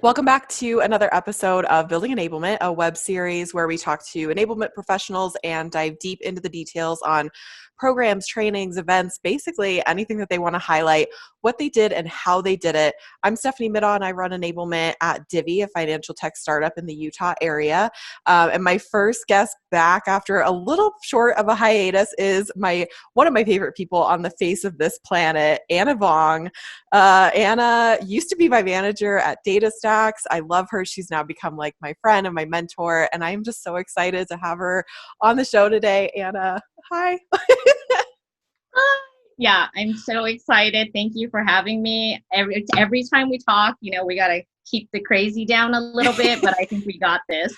Welcome back to another episode of Building Enablement, a web series where we talk to enablement professionals and dive deep into the details on programs, trainings, events, basically anything that they want to highlight, what they did and how they did it. I'm Stephanie Middaugh and I run enablement at Divvy, a financial tech startup in the Utah area. And my first guest back after a little short of a hiatus is one of my favorite people on the face of this planet, Anna Vuong. Anna used to be my manager at DataStax. I love her. She's now become like my friend and my mentor, and I am just so excited to have her on the show today. Anna, hi. Yeah, I'm so excited. Thank you for having me. Every time we talk, we got to keep the crazy down a little bit, but I think we got this.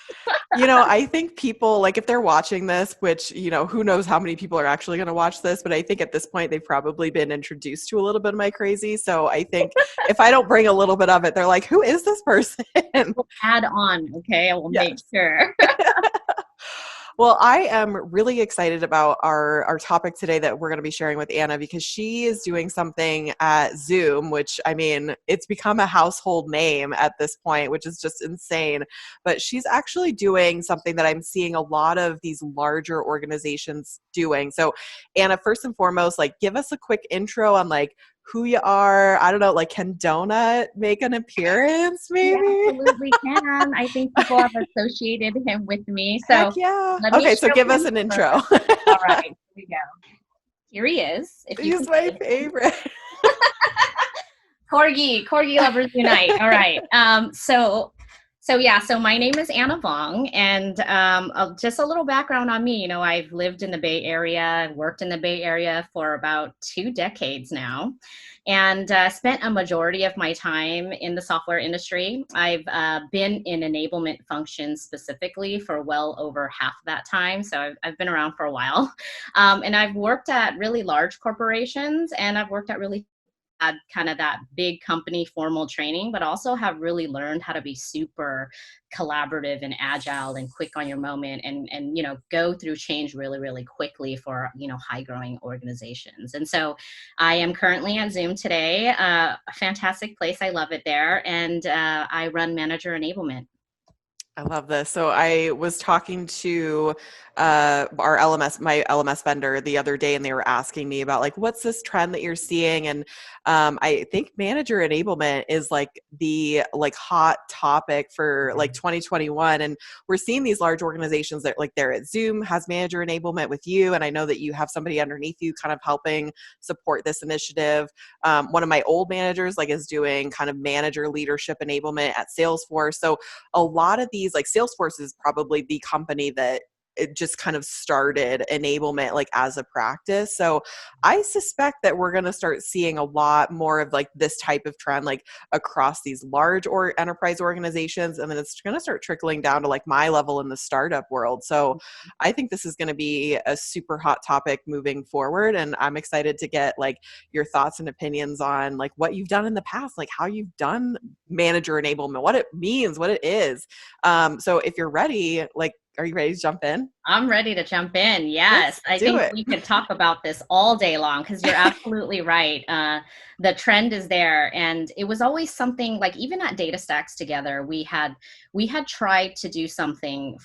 I think people, like if they're watching this, which, who knows how many people are actually going to watch this, but I think at this point they've probably been introduced to a little bit of my crazy. So I think if I don't bring a little bit of it, they're like, who is this person? We'll add on, okay? I will make sure. Well, I am really excited about our topic today that we're going to be sharing with Anna because she is doing something at Zoom, which, I mean, it's become a household name at this point, which is just insane. But she's actually doing something that I'm seeing a lot of these larger organizations doing. So, Anna, first and foremost, give us a quick intro on who you are. I don't know, can Donut make an appearance maybe? He absolutely can. I think people have associated him with me. Heck So yeah. Okay, so give us an intro. All right, here we go. Here he is. He's my favorite. Corgi lovers unite. All right. So my name is Anna Vuong, and just a little background on me. I've lived in the Bay Area, worked in the Bay Area for about 2 decades now, and spent a majority of my time in the software industry. I've been in enablement functions specifically for well over half that time, so I've been around for a while. And I've worked at really large corporations, and I've worked at really had kind of that big company formal training, but also have really learned how to be super collaborative and agile and quick on your moment and go through change really, really quickly for, high growing organizations. And so I am currently at Zoom today, a fantastic place. I love it there. And I run manager enablement. I love this. So I was talking to our my LMS vendor the other day, and they were asking me about what's this trend that you're seeing? And I think manager enablement is the hot topic for 2021. And we're seeing these large organizations that they're at Zoom has manager enablement with you. And I know that you have somebody underneath you kind of helping support this initiative. One of my old managers is doing kind of manager leadership enablement at Salesforce. So a lot of these Salesforce is probably the company that it just kind of started enablement as a practice. So I suspect that we're going to start seeing a lot more of this type of trend across these large or enterprise organizations, and then it's going to start trickling down to my level in the startup world. So I think this is going to be a super hot topic moving forward, and I'm excited to get your thoughts and opinions on what you've done in the past, how you've done manager enablement, what it means, what it is. So if you're ready, are you ready to jump in? I'm ready to jump in. Yes. I think we could talk about this all day long because you're absolutely right. The trend is there. And it was always something even at DataStax together, we had tried to do something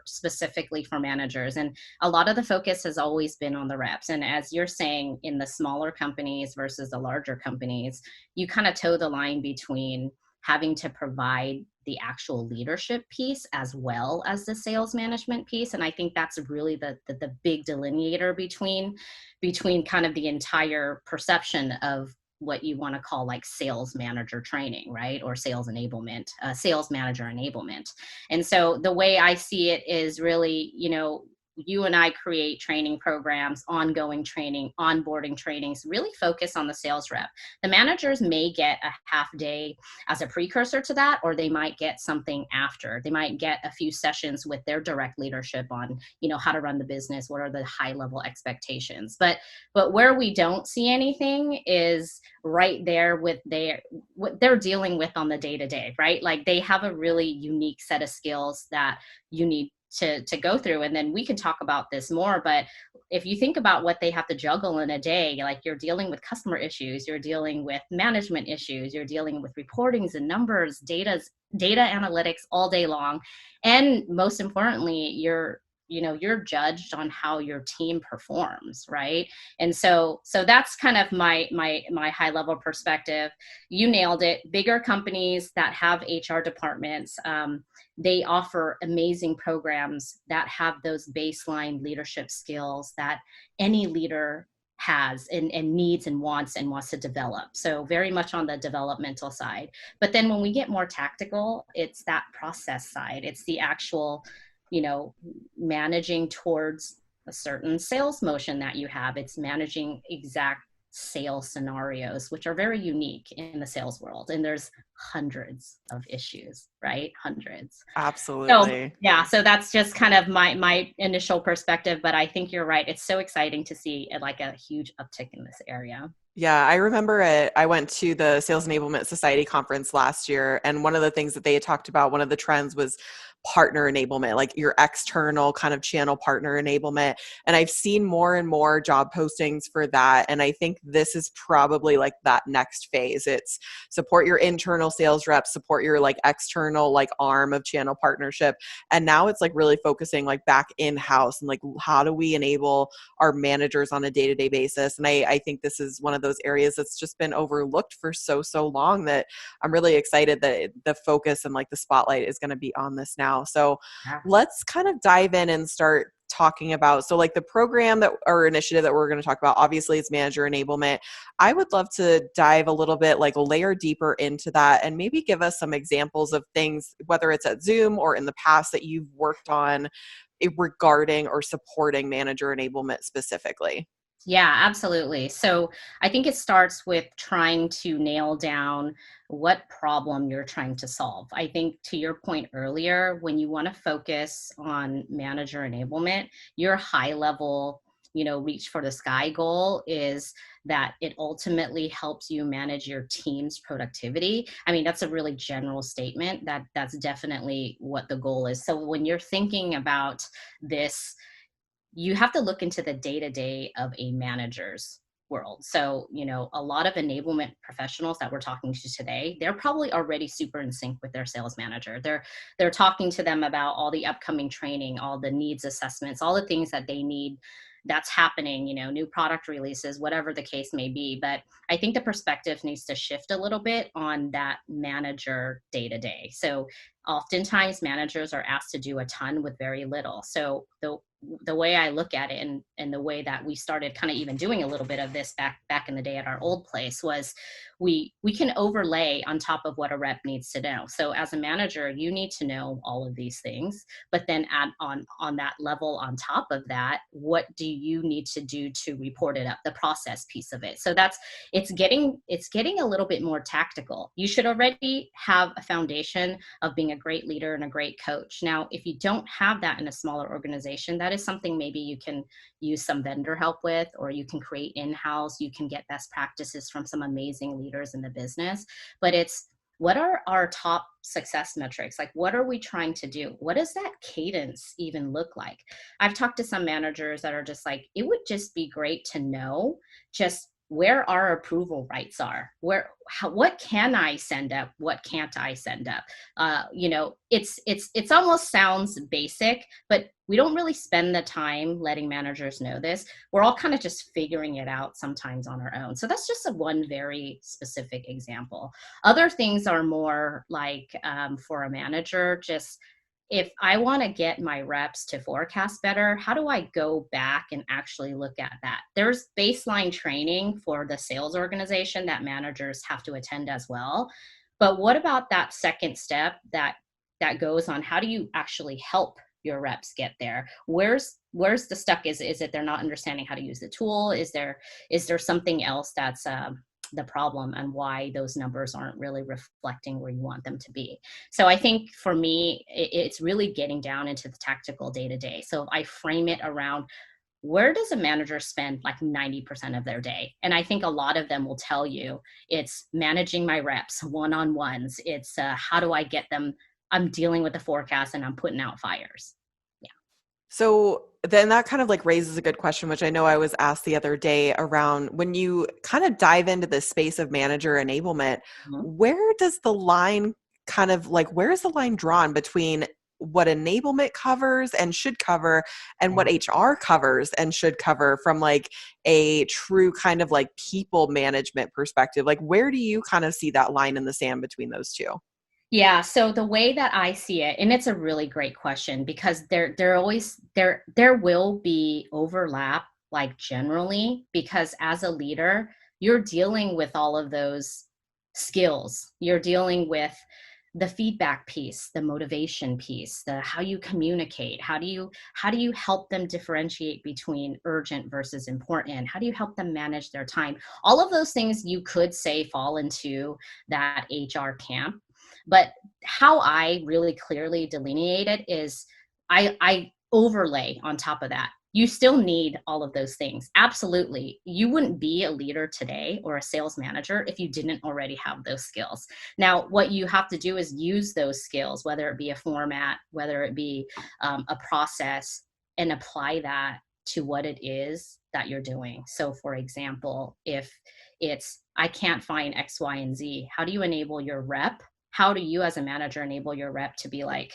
specifically for managers. And a lot of the focus has always been on the reps. And as you're saying, in the smaller companies versus the larger companies, you kind of toe the line between having to provide the actual leadership piece as well as the sales management piece. And I think that's really the big delineator between kind of the entire perception of what you want to call sales manager training, right? Or sales enablement, sales manager enablement. And so the way I see it is really, you and I create training programs, ongoing training, onboarding trainings, really focus on the sales rep. The managers may get a half day as a precursor to that, or they might get something after. They might get a few sessions with their direct leadership on, how to run the business, what are the high level expectations. But where we don't see anything is right there with what they're dealing with on the day-to-day, right? They have a really unique set of skills that you need to go through. And then we can talk about this more, but if you think about what they have to juggle in a day, like you're dealing with customer issues, you're dealing with management issues, you're dealing with reportings and numbers, data analytics all day long. And most importantly, you're judged on how your team performs, right? And so that's kind of my high level perspective. You nailed it. Bigger companies that have HR departments, they offer amazing programs that have those baseline leadership skills that any leader has and needs and wants to develop. So very much on the developmental side. But then when we get more tactical, it's that process side. It's the actual, managing towards a certain sales motion that you have. It's managing exact sales scenarios, which are very unique in the sales world. And there's hundreds of issues, right? Hundreds. So Absolutely. yeah, so that's just kind of my initial perspective, but I think you're right. It's so exciting to see like a huge uptick in this area. Yeah, I remember it. I went to the Sales Enablement Society conference last year, and one of the things that they had talked about, one of the trends was partner enablement, like your external kind of channel partner enablement. And I've seen more and more job postings for that. And I think this is probably like that next phase. It's support your internal sales reps, support your like external like arm of channel partnership. And now it's like really focusing like back in-house and like how do we enable our managers on a day-to-day basis. And I think this is one of those areas that's just been overlooked for so long that I'm really excited that the focus and like the spotlight is going to be on this now. So Yeah. let's kind of dive in and start talking about, so like the program that or initiative that we're going to talk about, obviously it's manager enablement. I would love to dive a little bit, like layer deeper into that and maybe give us some examples of things, whether it's at Zoom or in the past that you've worked on regarding or supporting manager enablement specifically. Yeah, absolutely. So I think it starts with trying to nail down what problem you're trying to solve. I think to your point earlier, when you want to focus on manager enablement, your high level, reach for the sky goal is that it ultimately helps you manage your team's productivity. I mean, that's a really general statement. That's definitely what the goal is. So when you're thinking about this, you have to look into the day-to-day of a manager's world. So, a lot of enablement professionals that we're talking to today, they're probably already super in sync with their sales manager. They're talking to them about all the upcoming training, all the needs assessments, all the things that they need that's happening, new product releases, whatever the case may be. But I think the perspective needs to shift a little bit on that manager day to day. So oftentimes managers are asked to do a ton with very little. So the way I look at it, and the way that we started kind of even doing a little bit of this back in the day at our old place, was we can overlay on top of what a rep needs to know. So as a manager, you need to know all of these things, but then add on that level on top of that, what do you need to do to report it up, the process piece of it. So it's getting a little bit more tactical. You should already have a foundation of being a great leader and a great coach. Now, if you don't have that in a smaller organization, that is something maybe you can use some vendor help with, or you can create in-house. You can get best practices from some amazing leaders in the business. But it's, what are our top success metrics? Like, what are we trying to do? What does that cadence even look like? I've talked to some managers that are just like, it would just be great to know just where our approval rights are, what can I send up, what can't I send up. It's almost sounds basic, but we don't really spend the time letting managers know this. We're all kind of just figuring it out sometimes on our own. So that's just one very specific example. Other things are more like, for a manager, just, if I want to get my reps to forecast better, how do I go back and actually look at that? There's baseline training for the sales organization that managers have to attend as well. But what about that second step that goes on? How do you actually help your reps get there? Where's the stuck? Is it they're not understanding how to use the tool? Is there something else that's the problem, and why those numbers aren't really reflecting where you want them to be? So I think for me, it's really getting down into the tactical day to day. So if I frame it around, where does a manager spend like 90% of their day? And I think a lot of them will tell you it's managing my reps, one-on-ones. It's how do I get them? I'm dealing with the forecast and I'm putting out fires. So then that kind of like raises a good question, which I know I was asked the other day around when you kind of dive into the space of manager enablement, Mhm. where does the line kind of like, where is the line drawn between what enablement covers and should cover and what Yeah. HR covers and should cover from like a true kind of like people management perspective? Like, where do you kind of see that line in the sand between those two? Yeah, so the way that I see it, and it's a really great question because there will be overlap like generally because as a leader, you're dealing with all of those skills. You're dealing with the feedback piece, the motivation piece, the how you communicate, how do you help them differentiate between urgent versus important? How do you help them manage their time? All of those things you could say fall into that HR camp, but how I really clearly delineate it is I overlay on top of that. You still need all of those things. Absolutely. You wouldn't be a leader today or a sales manager if you didn't already have those skills. Now, what you have to do is use those skills, whether it be a format, whether it be a process, and apply that to what it is that you're doing. So, for example, if it's I can't find X, Y, and Z, how do you enable your rep? How do you as a manager enable your rep to be like,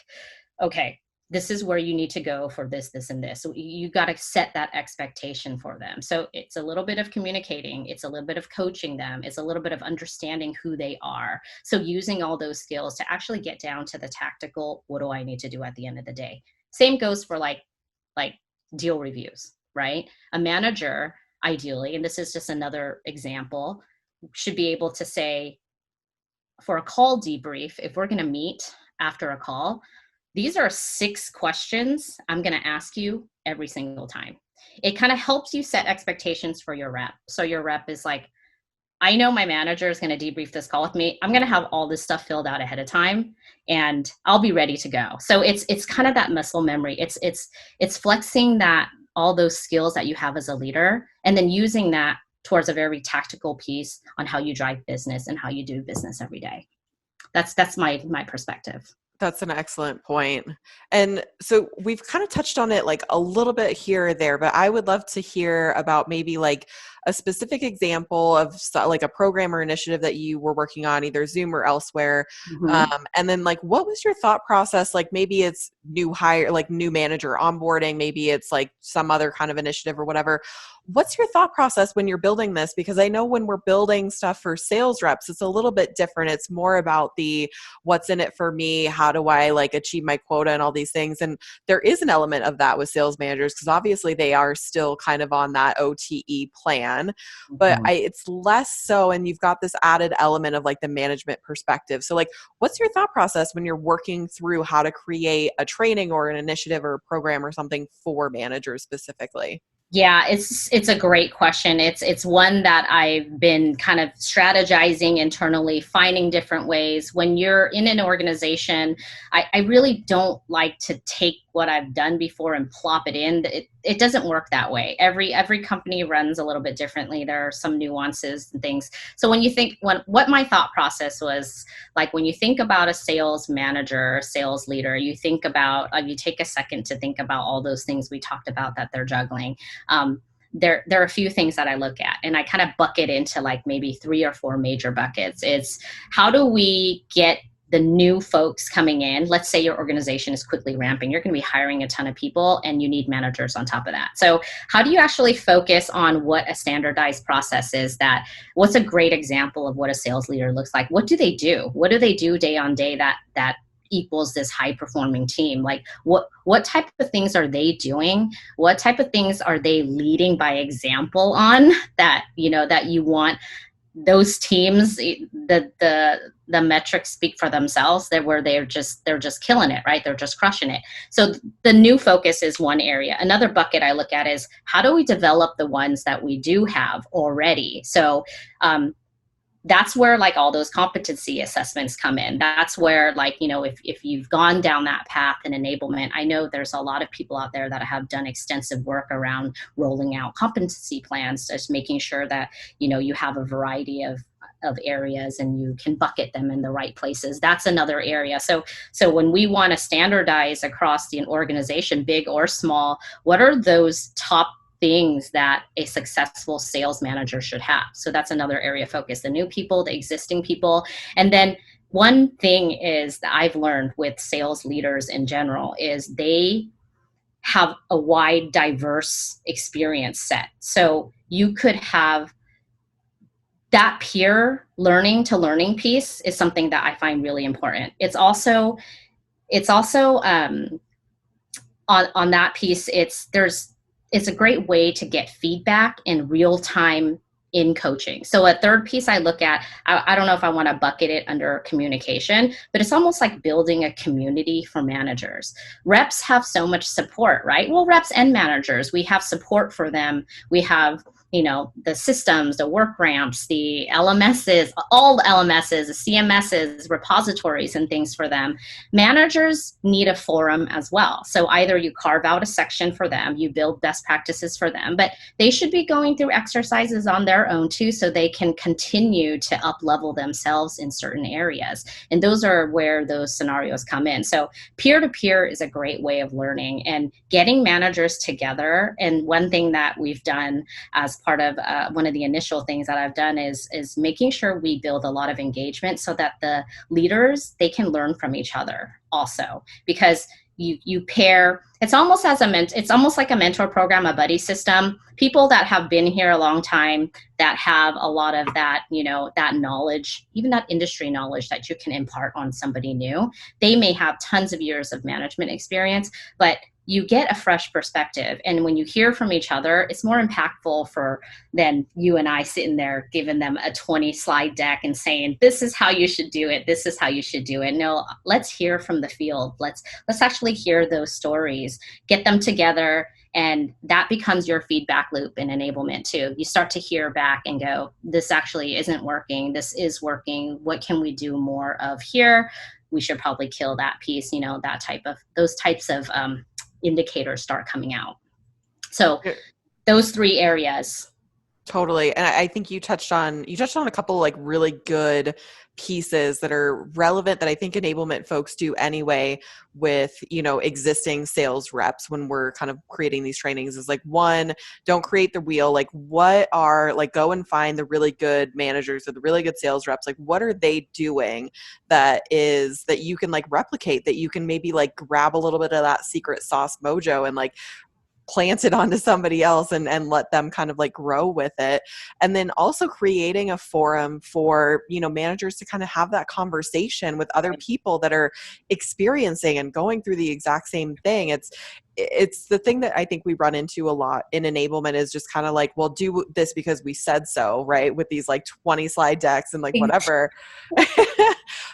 okay, this is where you need to go for this, this, and this. So you got to set that expectation for them. So it's a little bit of communicating, it's a little bit of coaching them, it's a little bit of understanding who they are. So using all those skills to actually get down to the tactical, what do I need to do at the end of the day? Same goes for like deal reviews, right? A manager, ideally, and this is just another example, should be able to say, for a call debrief, if we're going to meet after a call, these are 6 questions I'm going to ask you every single time. It kind of helps you set expectations for your rep. So your rep is like, I know my manager is going to debrief this call with me. I'm going to have all this stuff filled out ahead of time and I'll be ready to go. So it's kind of that muscle memory. It's flexing that all those skills that you have as a leader and then using that towards a very tactical piece on how you drive business and how you do business every day. That's my perspective. That's an excellent point. And so we've kind of touched on it like a little bit here or there, but I would love to hear about maybe like a specific example of like a program or initiative that you were working on, either Zoom or elsewhere. Mhm. And then like, what was your thought process? Like maybe it's new hire, like new manager onboarding, maybe it's like some other kind of initiative or whatever. What's your thought process when you're building this? Because I know when we're building stuff for sales reps, it's a little bit different. It's more about the what's in it for me, how do I like achieve my quota and all these things. And there is an element of that with sales managers because obviously they are still kind of on that OTE plan, but Mhm. it's less so. And you've got this added element of like the management perspective. So like, what's your thought process when you're working through how to create a training or an initiative or a program or something for managers specifically? Yeah, it's a great question. It's one that I've been kind of strategizing internally, finding different ways. When you're in an organization, I really don't like to take what I've done before and plop it in. It doesn't work that way. Every company runs a little bit differently. There are some nuances and things. So when you think what my thought process was like when you think about a sales manager, sales leader, you think about you take a second to think about all those things we talked about that they're juggling. There are a few things that I look at, and I kind of bucket into like maybe 3 or 4 major buckets. It's how do we get the new folks coming in? Let's say your organization is quickly ramping. You're going to be hiring a ton of people and you need managers on top of that. So how do you actually focus on what a standardized process is? What's a great example of what a sales leader looks like? What do they do? What do they do day on day that equals this high performing team? Like what type of things are they doing? What type of things are they leading by example on that that you want those teams? The metrics speak for themselves, that where they're just killing it, right? They're just crushing it. So the new focus is one area. Another bucket I look at is how do we develop the ones that we do have already? So that's where like all those competency assessments come in. That's where like, if you've gone down that path in enablement, I know there's a lot of people out there that have done extensive work around rolling out competency plans, just making sure that, you have a variety of of areas and you can bucket them in the right places. That's another area. So when we want to standardize across the organization, big or small, what are those top things that a successful sales manager should have? So that's another area of focus, the new people, the existing people. And then one thing is that I've learned with sales leaders in general is they have a wide, diverse experience set. So you could have that peer learning to learning piece is something that I find really important. It's also on that piece, it's a great way to get feedback in real time in coaching. So a third piece I look at, I don't know if I want to bucket it under communication, but it's almost like building a community for managers. Reps have so much support, right? Well, reps and managers, we have support for them. We have, the systems, the work ramps, the LMSs, all the LMSs, the CMSs, repositories, and things for them. Managers need a forum as well. So either you carve out a section for them, you build best practices for them, but they should be going through exercises on their own too, so they can continue to up level themselves in certain areas. And those are where those scenarios come in. So peer-to-peer is a great way of learning and getting managers together. And one thing that we've done as part of one of the initial things that I've done is making sure we build a lot of engagement so that the leaders, they can learn from each other also, because you pair, it's almost like a mentor program, a buddy system. People that have been here a long time, that have a lot of that, that knowledge, even that industry knowledge that you can impart on somebody new. They may have tons of years of management experience, but you get a fresh perspective. And when you hear from each other, it's more impactful than you and I sitting there giving them a 20 slide deck and saying, this is how you should do it. This is how you should do it. No, let's hear from the field. Let's actually hear those stories, get them together. And that becomes your feedback loop in enablement too. You start to hear back and go, this actually isn't working. This is working. What can we do more of here? We should probably kill that piece, those types of indicators start coming out. So those three areas. Totally. And I think you touched on a couple like really good pieces that are relevant that I think enablement folks do anyway with, existing sales reps when we're kind of creating these trainings is like, one, don't create the wheel. Like go and find the really good managers or the really good sales reps. Like what are they doing that you can like replicate, that you can maybe like grab a little bit of that secret sauce mojo and like plant it onto somebody else and let them kind of like grow with it. And then also creating a forum for, managers to kind of have that conversation with other people that are experiencing and going through the exact same thing. It's the thing that I think we run into a lot in enablement is just kind of like, well, do this because we said so, right? With these like 20 slide decks and like whatever.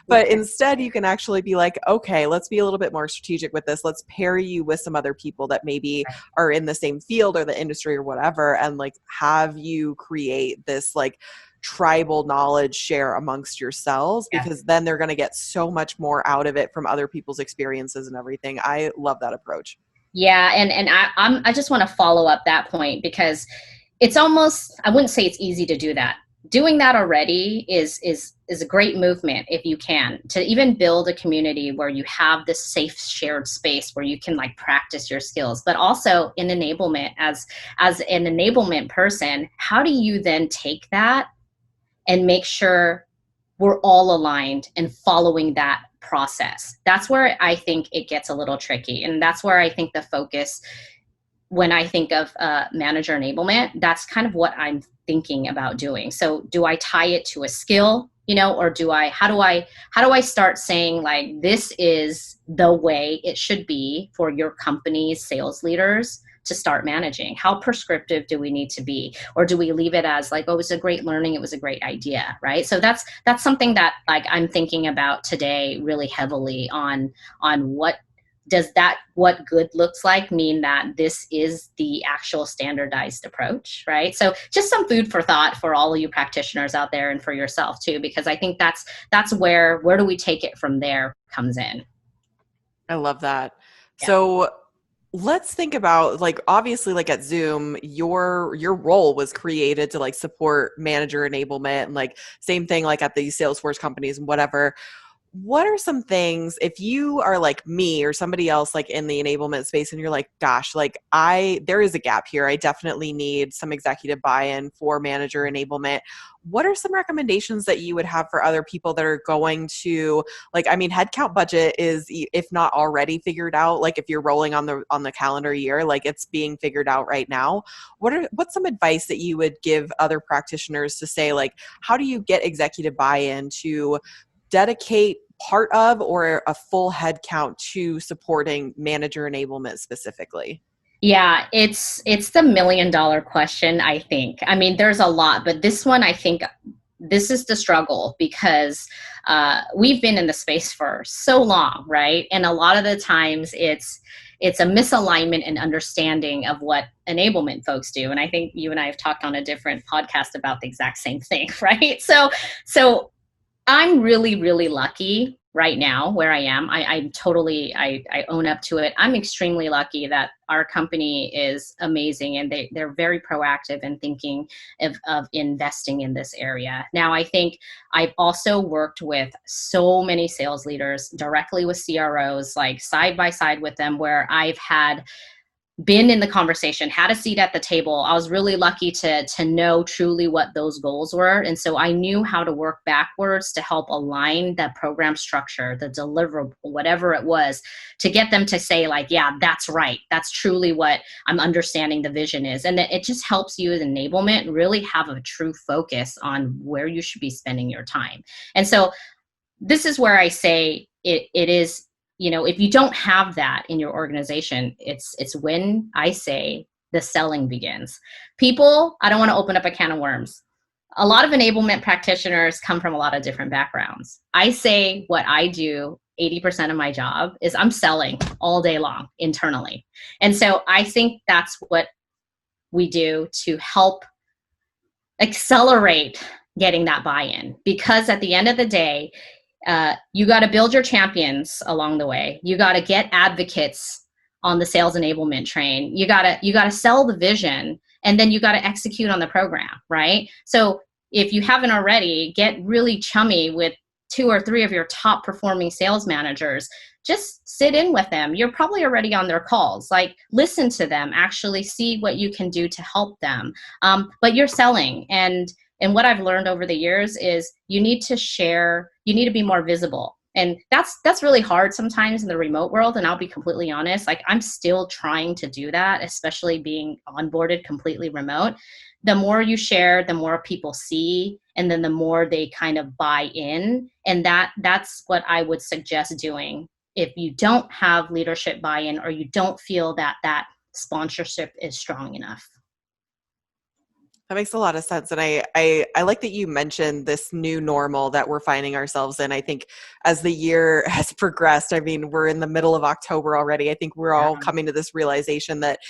But instead you can actually be like, okay, let's be a little bit more strategic with this. Let's pair you with some other people that maybe are in the same field or the industry or whatever, and like have you create this like tribal knowledge share amongst yourselves, because then they're going to get so much more out of it from other people's experiences and everything. I love that approach. Yeah. And I just want to follow up that point, because it's almost, I wouldn't say it's easy to do that. Doing that already is a great movement if you can, to even build a community where you have this safe shared space where you can like practice your skills. But also in enablement, as an enablement person, how do you then take that and make sure we're all aligned and following that process? That's where I think it gets a little tricky. And that's where I think the focus, when I think of manager enablement, that's kind of what I'm thinking about doing. So do I tie it to a skill, or how do I start saying like, this is the way it should be for your company's sales leaders to start managing? How prescriptive do we need to be? Or do we leave it as like, oh, it was a great learning, it was a great idea, right? So that's something that like I'm thinking about today really heavily on what good looks like mean that this is the actual standardized approach, right? So just some food for thought for all of you practitioners out there and for yourself too, because I think that's where do we take it from there comes in. I love that. Yeah. So let's think about, like, obviously, like at Zoom, your role was created to like support manager enablement, and like same thing like at these Salesforce companies and whatever. What are some things, if you are like me or somebody else like in the enablement space and you're like, gosh, like there is a gap here. I definitely need some executive buy-in for manager enablement. What are some recommendations that you would have for other people that are going to, like, I mean, headcount budget is, if not already figured out, like if you're rolling on the calendar year, like it's being figured out right now. What's some advice that you would give other practitioners to say, like, how do you get executive buy-in to dedicate part of or a full head count to supporting manager enablement specifically? Yeah, it's the $1 million question, I think. I mean, there's a lot, but this one, I think this is the struggle because we've been in the space for so long, right? And a lot of the times it's a misalignment and understanding of what enablement folks do. And I think you and I have talked on a different podcast about the exact same thing, right? So I'm really, really lucky right now where I am. I'm totally, I own up to it. I'm extremely lucky that our company is amazing and they're very proactive in thinking of investing in this area. Now, I think I've also worked with so many sales leaders directly with CROs, like side by side with them, where I've had been in the conversation, had a seat at the table. I was really lucky to know truly what those goals were. And so I knew how to work backwards to help align that program structure, the deliverable, whatever it was, to get them to say like, yeah, that's right. That's truly what I'm understanding the vision is. And it just helps you with enablement really have a true focus on where you should be spending your time. And so this is where I say it is, if you don't have that in your organization, it's when I say the selling begins. People, I don't want to open up a can of worms. A lot of enablement practitioners come from a lot of different backgrounds. I say what I do 80% of my job is I'm selling all day long internally. And so I think that's what we do to help accelerate getting that buy-in, because at the end of the day, you got to build your champions along the way. You got to get advocates on the sales enablement train. You got to sell the vision, and then you got to execute on the program, right? So if you haven't already, get really chummy with 2 or 3 of your top performing sales managers. Just sit in with them. You're probably already on their calls. Like, listen to them, actually see what you can do to help them. But you're selling, and what I've learned over the years is you need to share, you need to be more visible. And that's really hard sometimes in the remote world. And I'll be completely honest, like I'm still trying to do that, especially being onboarded completely remote. The more you share, the more people see, and then the more they kind of buy in. And that's what I would suggest doing if you don't have leadership buy-in, or you don't feel that that sponsorship is strong enough. That makes a lot of sense. And I like that you mentioned this new normal that we're finding ourselves in. I think as the year has progressed, I mean, we're in the middle of October already. I think we're all coming to this realization that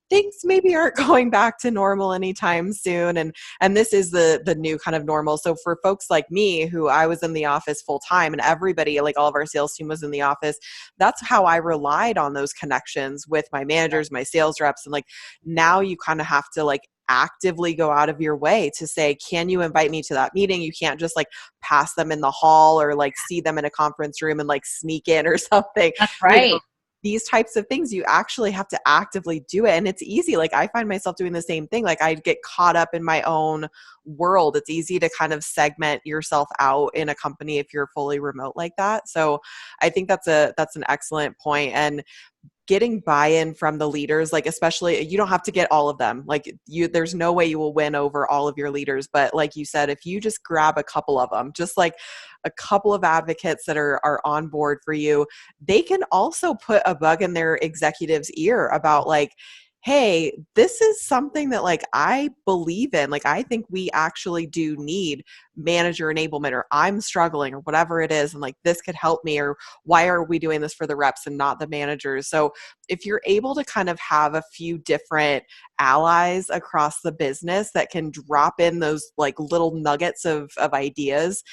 things maybe aren't going back to normal anytime soon. And this is the new kind of normal. So for folks like me, who I was in the office full time, and everybody, like all of our sales team was in the office, that's how I relied on those connections with my managers, my sales reps. And like now you kind of have to like actively go out of your way to say, can you invite me to that meeting? You can't just like pass them in the hall or like see them in a conference room and like sneak in or something. That's right. These types of things, you actually have to actively do it. And it's easy. Like I find myself doing the same thing. Like I get caught up in my own world. It's easy to kind of segment yourself out in a company if you're fully remote like that. So I think that's an excellent point. And getting buy-in from the leaders, like especially, you don't have to get all of them. Like there's no way you will win over all of your leaders. But like you said, if you just grab a couple of them, just like a couple of advocates that are on board for you, they can also put a bug in their executive's ear about like, hey, this is something that like I believe in. Like I think we actually do need manager enablement, or I'm struggling or whatever it is, and like this could help me, or why are we doing this for the reps and not the managers? So if you're able to kind of have a few different allies across the business that can drop in those like little nuggets of ideas,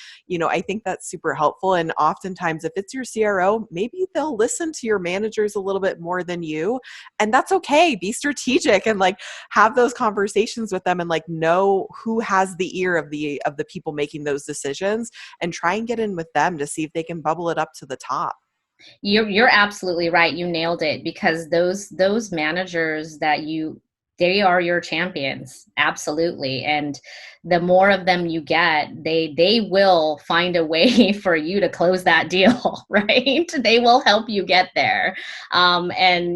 I think that's super helpful. And oftentimes if it's your CRO, maybe they'll listen to your managers a little bit more than you, and that's okay. Be strategic and like have those conversations with them, and like know who has the ear of the people making those decisions, and try and get in with them to see if they can bubble it up to the top. You're absolutely right. You nailed it, because those managers they are your champions. Absolutely. And the more of them you get, they will find a way for you to close that deal, right? They will help you get there. And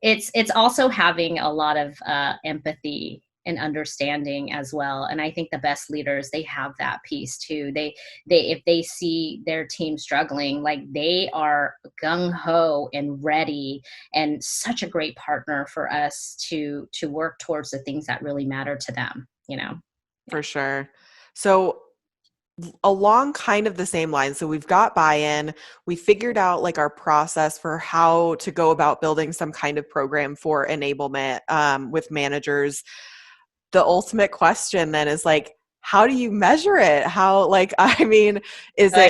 it's also having a lot of empathy and understanding as well. And I think the best leaders, they have that piece too. They if they see their team struggling, like they are gung-ho and ready, and such a great partner for us to work towards the things that really matter to them. For Yeah. sure. So along kind of the same lines, so we've got buy-in, we figured out like our process for how to go about building some kind of program for enablement with managers. The ultimate question then is like, how do you measure it? How, like, I mean,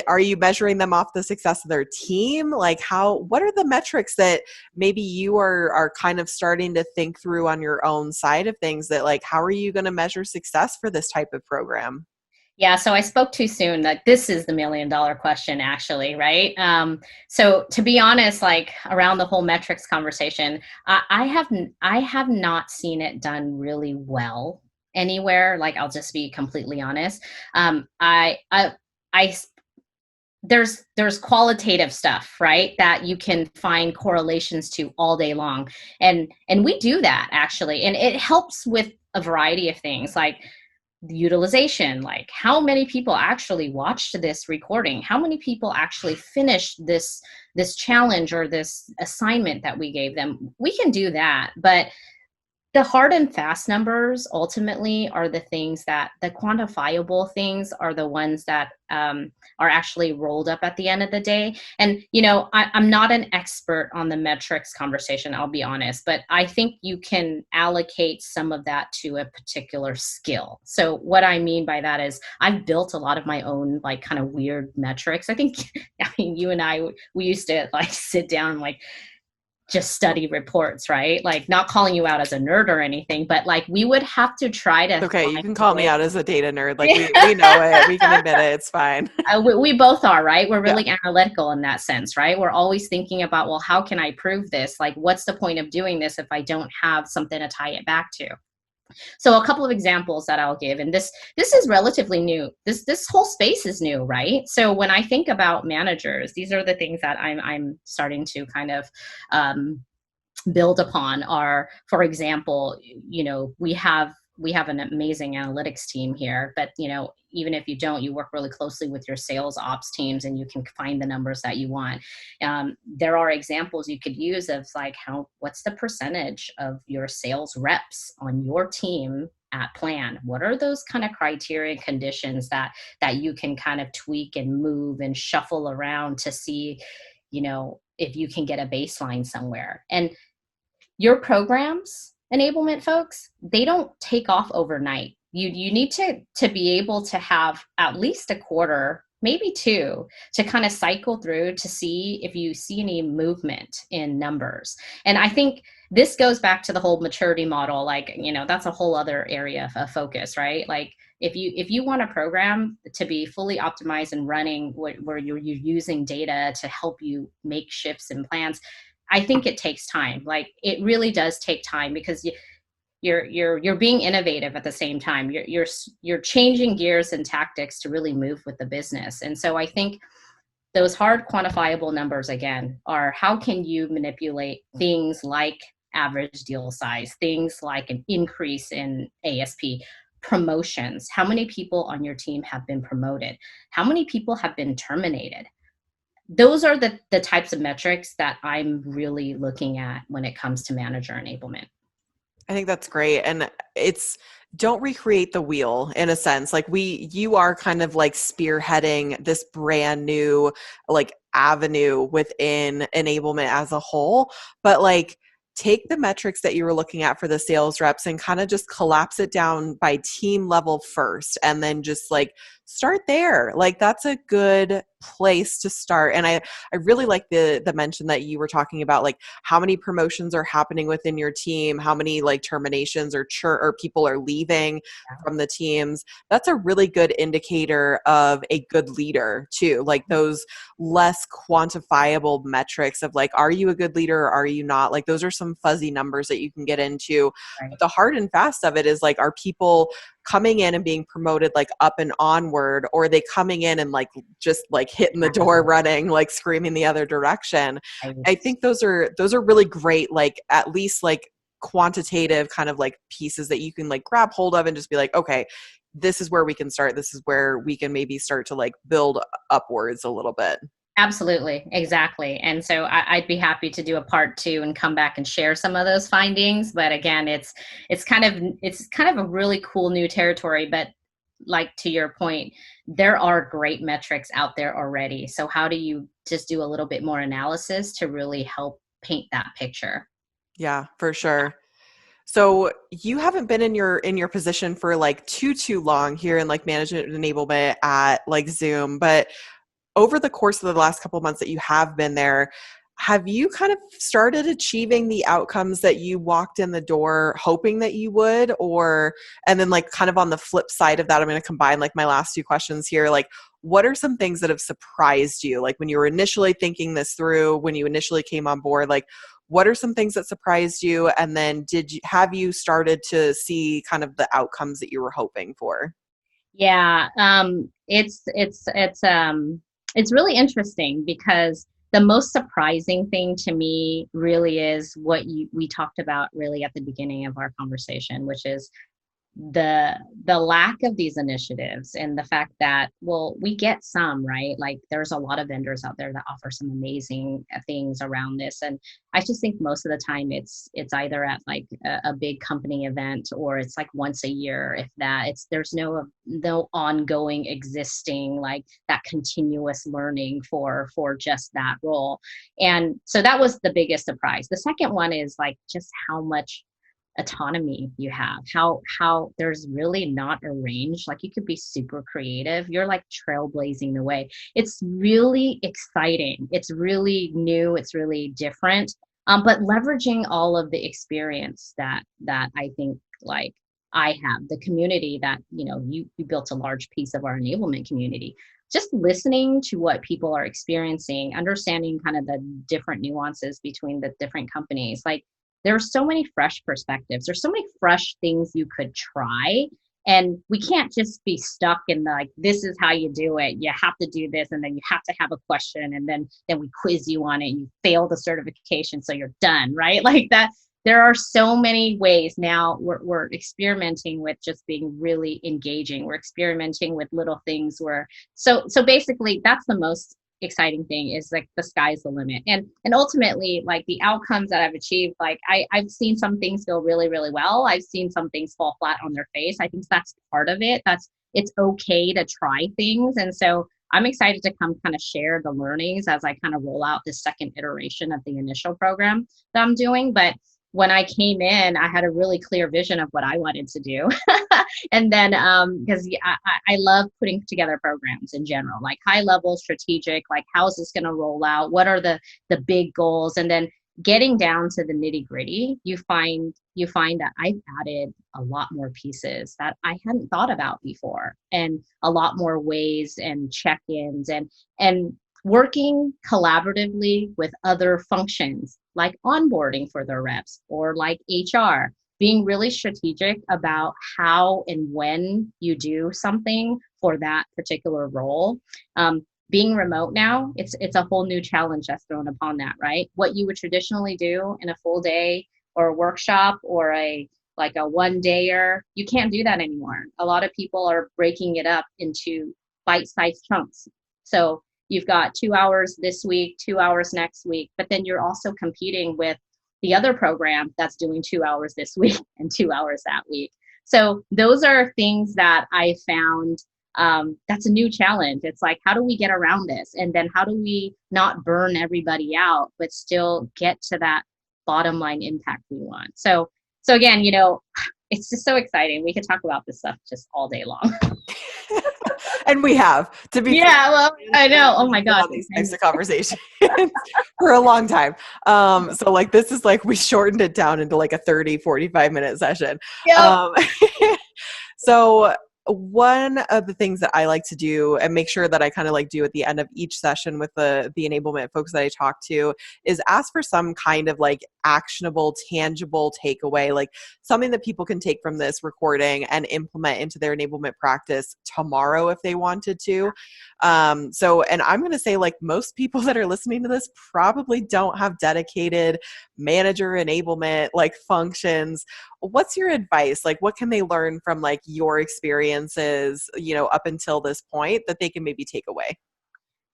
are you measuring them off the success of their team? Like what are the metrics that maybe you are kind of starting to think through on your own side of things, that like, how are you going to measure success for this type of program? Yeah, so I spoke too soon. Like, this is the $1 million question, actually, right? So to be honest, like around the whole metrics conversation, I have not seen it done really well anywhere. Like, I'll just be completely honest. I there's qualitative stuff, right, that you can find correlations to all day long, and we do that actually, and it helps with a variety of things, like the utilization, like how many people actually watched this recording, how many people actually finished this challenge or this assignment that we gave them. We can do that, but the hard and fast numbers ultimately are the things that, the quantifiable things are the ones that are actually rolled up at the end of the day. And I'm not an expert on the metrics conversation, I'll be honest, but I think you can allocate some of that to a particular skill. So what I mean by that is I've built a lot of my own like kind of weird metrics. I think I mean, you and I, we used to like sit down and like just study reports, right? Like, not calling you out as a nerd or anything, but like we would have to try to Okay, you find can a call me way. out as a data nerd. Like we know it. We can admit it. It's fine. We both are, right? We're Yeah. really analytical in that sense, right? We're always thinking about, well, how can I prove this? Like, what's the point of doing this if I don't have something to tie it back to? So a couple of examples that I'll give, and this is relatively new. This whole space is new, right? So when I think about managers, these are the things that I'm starting to kind of build upon. Are, for example, we have an amazing analytics team here, but even if you don't, you work really closely with your sales ops teams and you can find the numbers that you want. There are examples you could use of like, what's the percentage of your sales reps on your team at plan? What are those kind of criteria and conditions that you can kind of tweak and move and shuffle around to see if you can get a baseline somewhere? And your programs, enablement folks, they don't take off overnight. You need to be able to have at least a quarter, maybe two, to kind of cycle through to see if you see any movement in numbers. And I think this goes back to the whole maturity model. Like, that's a whole other area of focus, right? Like, if you want a program to be fully optimized and running where you're using data to help you make shifts and plans, I think it takes time. Like, it really does take time, because you're being innovative at the same time. You're changing gears and tactics to really move with the business. And so I think those hard quantifiable numbers again are, how can you manipulate things like average deal size, things like an increase in ASP, promotions, how many people on your team have been promoted, how many people have been terminated, those are the types of metrics that I'm really looking at when it comes to manager enablement. I think that's great. And it's, don't recreate the wheel in a sense. Like you are kind of like spearheading this brand new like avenue within enablement as a whole. But like, take the metrics that you were looking at for the sales reps and kind of just collapse it down by team level first. And then just like start there. Like that's a good place to start. And I really like the mention that you were talking about, like how many promotions are happening within your team, how many like terminations or people are leaving from the teams. That's a really good indicator of a good leader too. Like those less quantifiable metrics of like, are you a good leader or are you not? Like those are some fuzzy numbers that you can get into. Right. But the hard and fast of it is like, are people coming in and being promoted like up and onward, or are they coming in and like just like hitting the door running, like screaming the other direction? I think those are really great, like at least like quantitative kind of like pieces that you can like grab hold of and just be like, okay, this is where we can start. This is where we can maybe start to like build upwards a little bit. Absolutely, exactly. And so I'd be happy to do a part two and come back and share some of those findings. But again, it's kind of a really cool new territory. But like to your point, there are great metrics out there already. So how do you just do a little bit more analysis to really help paint that picture? Yeah, for sure. So you haven't been in your position for like too long here in like management enablement at like Zoom, but over the course of the last couple of months that you have been there, have you kind of started achieving the outcomes that you walked in the door hoping that you would? Or, and then like kind of on the flip side of that, I'm going to combine like my last two questions here. Like, what are some things that have surprised you? Like when you were initially thinking this through, when you initially came on board, like what are some things that surprised you? And then have you started to see kind of the outcomes that you were hoping for? Yeah, it's really interesting because the most surprising thing to me really is what we talked about really at the beginning of our conversation, which is the lack of these initiatives and the fact that, well, we get some, right? Like there's a lot of vendors out there that offer some amazing things around this, and I just think most of the time it's either at like a big company event, or it's like once a year, if that. It's There's no ongoing existing like that continuous learning for just that role. And so that was the biggest surprise. The second one is like just how much autonomy you have, how there's really not a range. Like you could be super creative, you're like trailblazing the way. It's really exciting, it's really new, it's really different. But leveraging all of the experience that I think like I have, the community that you built a large piece of our enablement community, just listening to what people are experiencing, understanding kind of the different nuances between the different companies. Like there are so many fresh perspectives. There's so many fresh things you could try. And we can't just be stuck in the, like, this is how you do it. You have to do this, and then you have to have a question, and then we quiz you on it, and you fail the certification, so you're done, right? Like that. There are so many ways now. We're experimenting with just being really engaging. We're experimenting with little things where so basically that's the most exciting thing, is like the sky's the limit. And ultimately, like the outcomes that I've achieved, like I've seen some things go really, really well. I've seen some things fall flat on their face. I think that's part of it. It's okay to try things. And so I'm excited to come kind of share the learnings as I kind of roll out this second iteration of the initial program that I'm doing. But when I came in, I had a really clear vision of what I wanted to do. And then, because I love putting together programs in general, like high level strategic, like how is this going to roll out? What are the big goals? And then getting down to the nitty gritty, you find that I've added a lot more pieces that I hadn't thought about before, and a lot more ways and check-ins, and working collaboratively with other functions like onboarding for the reps, or like HR, being really strategic about how and when you do something for that particular role. Being remote now, it's a whole new challenge that's thrown upon that, right? What you would traditionally do in a full day or a workshop or a like a one dayer, you can't do that anymore. A lot of people are breaking it up into bite-sized chunks. So you've got 2 hours this week, 2 hours next week, but then you're also competing with the other program that's doing 2 hours this week and 2 hours that week. So those are things that I found, that's a new challenge. It's like, how do we get around this? And then how do we not burn everybody out, but still get to that bottom line impact we want? So again, it's just so exciting. We could talk about this stuff just all day long. And we have, to be fair, well, I know. Oh my gosh. These types of conversations for a long time. So like, this is like, we shortened it down into like a 30-45 minute session. Yep. So one of the things that I like to do and make sure that I kind of like do at the end of each session with the enablement folks that I talk to is ask for some kind of like actionable, tangible takeaway, like something that people can take from this recording and implement into their enablement practice tomorrow if they wanted to. And I'm going to say like most people that are listening to this probably don't have dedicated manager enablement like functions. What's your advice? Like, what can they learn from like your experiences, up until this point that they can maybe take away?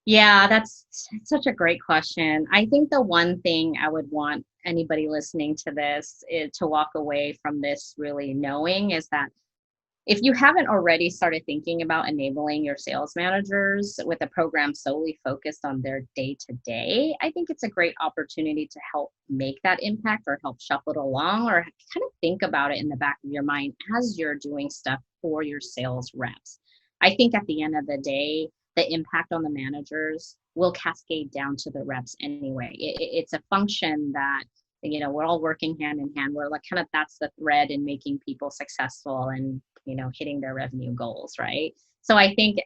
Yeah, that's such a great question. I think the one thing I would want anybody listening to this is to walk away from this really knowing is that if you haven't already started thinking about enabling your sales managers with a program solely focused on their day to day, I think it's a great opportunity to help make that impact or help shuffle it along or kind of think about it in the back of your mind as you're doing stuff for your sales reps. I think at the end of the day, the impact on the managers will cascade down to the reps anyway. It's a function that we're all working hand in hand. We're like kind of that's the thread in making people successful and hitting their revenue goals, right? So I think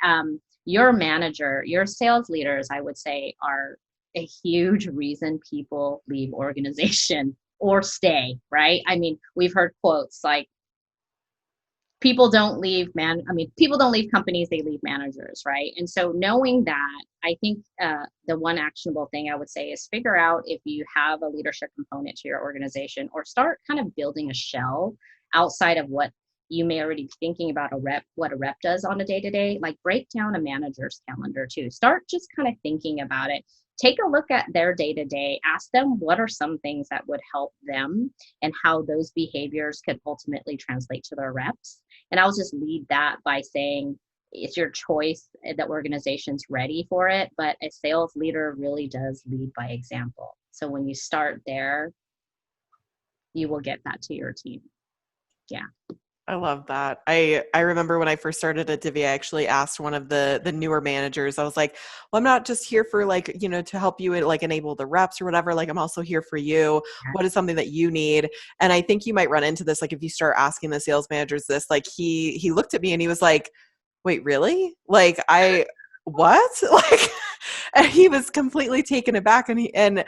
your manager, your sales leaders, I would say, are a huge reason people leave organization or stay, right? I mean, we've heard quotes like, people don't leave companies, they leave managers, right? And so knowing that, I think the one actionable thing I would say is figure out if you have a leadership component to your organization or start kind of building a shell outside of what you may already be thinking about what a rep does on a day-to-day, like break down a manager's calendar too. Start just kind of thinking about it. Take a look at their day-to-day, ask them what are some things that would help them and how those behaviors could ultimately translate to their reps. And I'll just lead that by saying it's your choice, the organization's ready for it, but a sales leader really does lead by example. So when you start there, you will get that to your team. Yeah. I love that. I remember when I first started at Divvy, I actually asked one of the newer managers, I was like, well, I'm not just here for like, to help you like enable the reps or whatever. Like I'm also here for you. What is something that you need? And I think you might run into this. Like if you start asking the sales managers this, like he looked at me and he was like, wait, really? Like what? Like, and he was completely taken aback and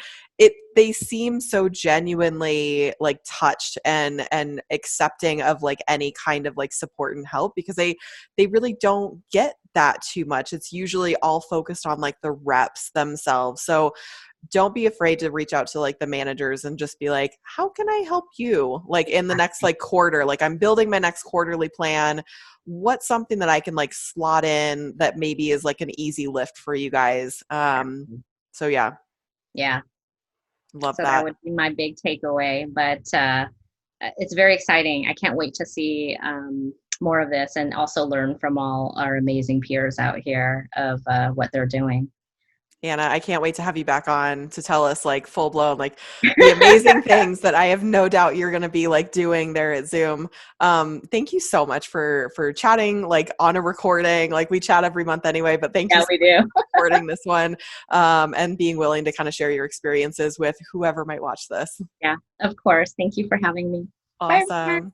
they seem so genuinely like touched and accepting of like any kind of like support and help because they really don't get that too much. It's usually all focused on like the reps themselves. So don't be afraid to reach out to like the managers and just be like, how can I help you? Like in the next like quarter, like I'm building my next quarterly plan. What's something that I can like slot in that maybe is like an easy lift for you guys? So yeah. Yeah. Love so that. That would be my big takeaway, but it's very exciting. I can't wait to see more of this and also learn from all our amazing peers out here of what they're doing. Anna, I can't wait to have you back on to tell us like full blown, like the amazing things that I have no doubt you're going to be like doing there at Zoom. Thank you so much for chatting like on a recording. Like we chat every month anyway, but thank you we do. for recording this one and being willing to kind of share your experiences with whoever might watch this. Yeah, of course. Thank you for having me. Awesome.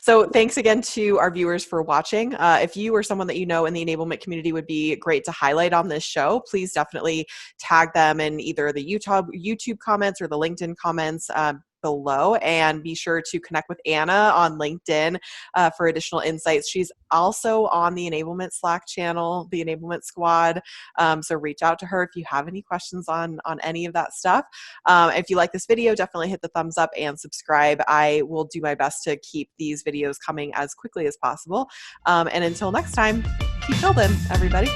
So thanks again to our viewers for watching. If you or someone that you know in the enablement community would be great to highlight on this show, please definitely tag them in either the YouTube comments or the LinkedIn comments below, and be sure to connect with Anna on LinkedIn for additional insights. She's also on the Enablement Slack channel, the Enablement Squad. So reach out to her if you have any questions on any of that stuff. If you like this video, definitely hit the thumbs up and subscribe. I will do my best to keep these videos coming as quickly as possible. And until next time, keep building, everybody.